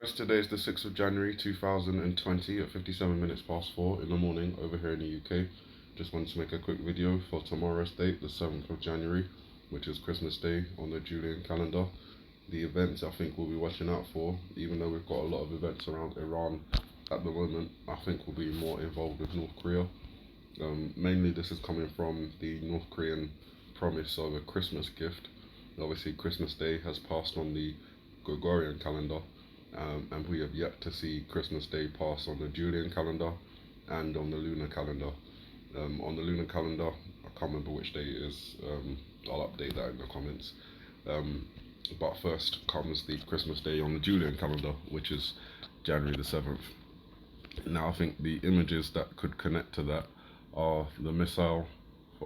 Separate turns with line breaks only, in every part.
Today is the 6th of January 2020 at 57 minutes past 4 in the morning over here in the UK. Just wanted to make a quick video for tomorrow's date, the 7th of January, which is Christmas Day on the Julian calendar. The events I think we'll be watching out for, even though we've got a lot of events around Iran at the moment, I think we'll be more involved with North Korea. Mainly this is coming from the North Korean promise of a Christmas gift. Obviously Christmas Day has passed on the Gregorian calendar, and we have yet to see Christmas Day pass on the Julian calendar and on the lunar calendar. On the lunar calendar, I can't remember which day it is, I'll update that in the comments. Um, but first comes the Christmas Day on the Julian calendar, which is January the 7th. Now, I think the images that could connect to that are the missile,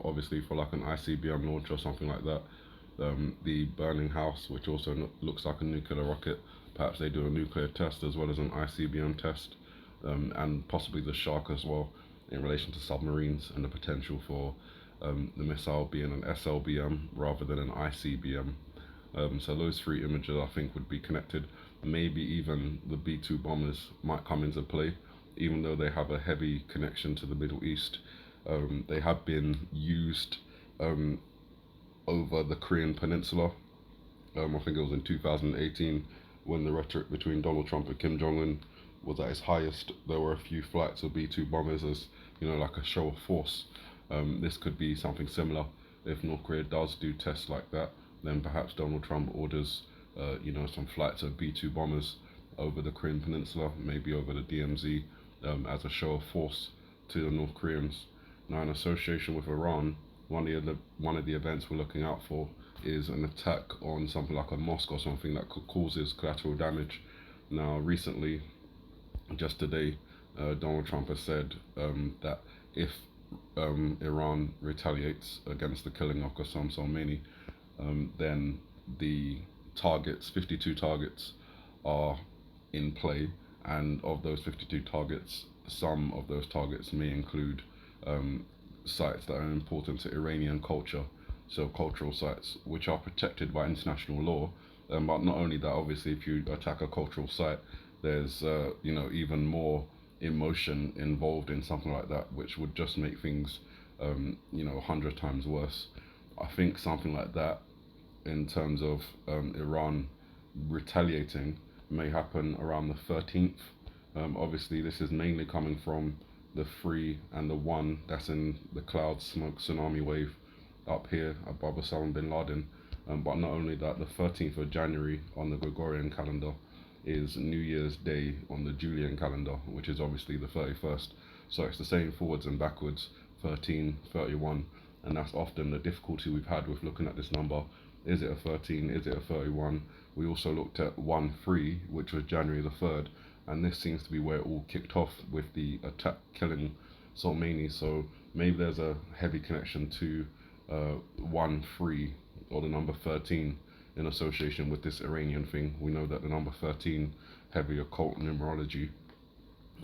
obviously for like an ICBM launch or something like that. The burning house, which also looks like a nuclear rocket. Perhaps they do a nuclear test as well as an ICBM test, and possibly the shark as well in relation to submarines and the potential for the missile being an SLBM rather than an ICBM. So those three images I think would be connected. Maybe even the B-2 bombers might come into play, even though they have a heavy connection to the Middle East. They have been used um, over the Korean Peninsula. I think it was in 2018 when the rhetoric between Donald Trump and Kim Jong-un was at its highest. There were a few flights of B-2 bombers as, like a show of force. This could be something similar. If North Korea does do tests like that, then perhaps Donald Trump orders, some flights of B-2 bombers over the Korean Peninsula, maybe over the DMZ, as a show of force to the North Koreans. Now, in association with Iran, one of the events we're looking out for is an attack on something like a mosque or something that causes collateral damage. Now, recently, just today, Donald Trump has said that if Iran retaliates against the killing of Qasem Soleimani, then the 52 targets, are in play, and of those 52 targets, some of those targets may include sites that are important to Iranian culture, so cultural sites which are protected by international law. But not only that, obviously, if you attack a cultural site, there's even more emotion involved in something like that, which would just make things 100 times worse. I think something like that, in terms of Iran retaliating, may happen around the 13th. Obviously, this is mainly coming from the 3 and the 1 that's in the cloud smoke tsunami wave up here above Osama bin Laden. But not only that, the 13th of January on the Gregorian calendar is New Year's Day on the Julian calendar, which is obviously the 31st. So it's the same forwards and backwards, 13, 31, and that's often the difficulty we've had with looking at this number. Is it a 13? Is it a 31? We also looked at 1-3, which was January the 3rd, and this seems to be where it all kicked off with the attack killing Soleimani. So maybe there's a heavy connection to 1-3 or the number 13 in association with this Iranian thing. We know that the number 13, heavy occult numerology,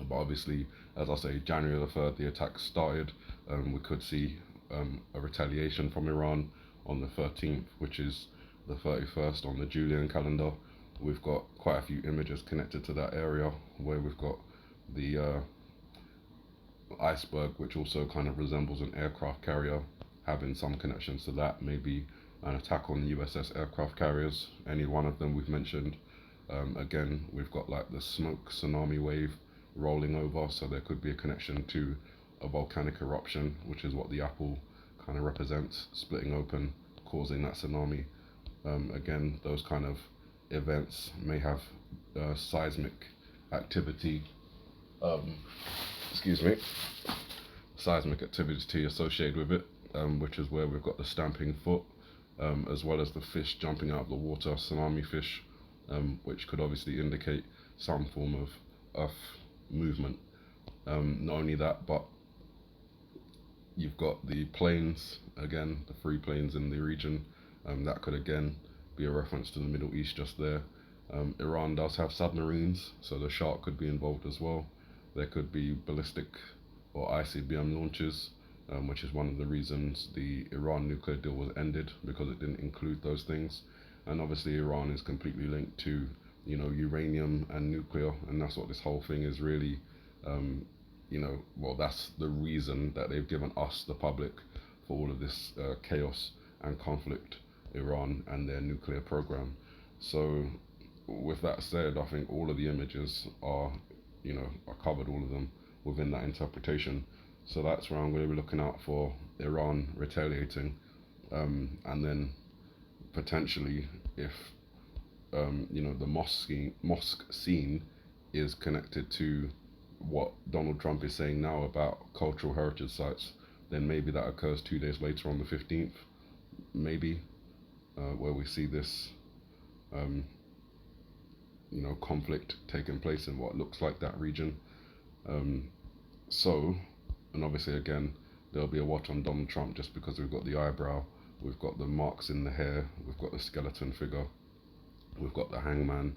but obviously, as I say, January the 3rd, the attack started. We could see a retaliation from Iran on the 13th, which is the 31st on the Julian calendar. We've got quite a few images connected to that area where we've got the iceberg, which also kind of resembles an aircraft carrier, having some connections to that. Maybe an attack on USS aircraft carriers, any one of them we've mentioned. Again, we've got like the smoke tsunami wave rolling over, so there could be a connection to a volcanic eruption, which is what the apple kind of represents, splitting open, causing that tsunami. Again, those kind of events may have seismic activity, um, excuse me, seismic activity associated with it, which is where we've got the stamping foot, as well as the fish jumping out of the water, tsunami fish, which could obviously indicate some form of earth movement. Not only that, but you've got the planes, again, the 3 planes in the region. That could again be a reference to the Middle East just there. Iran does have submarines, so the shark could be involved as well. There could be ballistic or ICBM launches, which is one of the reasons the Iran nuclear deal was ended, because it didn't include those things. And obviously Iran is completely linked to uranium and nuclear, and that's what this whole thing is really. Well, that's the reason that they've given us, the public, for all of this chaos and conflict, Iran and their nuclear program. So, with that said, I think all of the images are covered, all of them, within that interpretation. So that's where I'm going to be looking out for Iran retaliating, and then potentially if the mosque scene is connected to what Donald Trump is saying now about cultural heritage sites, then maybe that occurs 2 days later on the 15th, maybe, where we see this, um, conflict taking place in what looks like that region. Um, so, and obviously again, there'll be a watch on Donald Trump just because we've got the eyebrow, we've got the marks in the hair, we've got the skeleton figure, we've got the hangman,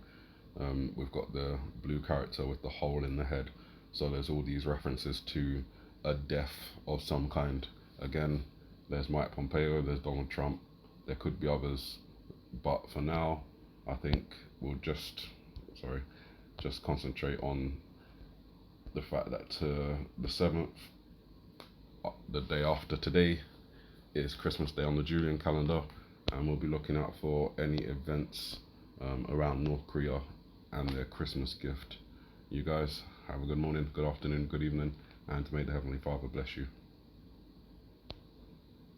we've got the blue character with the hole in the head. So there's all these references to a death of some kind. Again, there's Mike Pompeo, there's Donald Trump, there could be others, but for now, I think we'll just concentrate on the fact that the 7th, the day after today, is Christmas Day on the Julian calendar, and we'll be looking out for any events around North Korea and their Christmas gift. You guys have a good morning, good afternoon, good evening, and may the Heavenly Father bless you.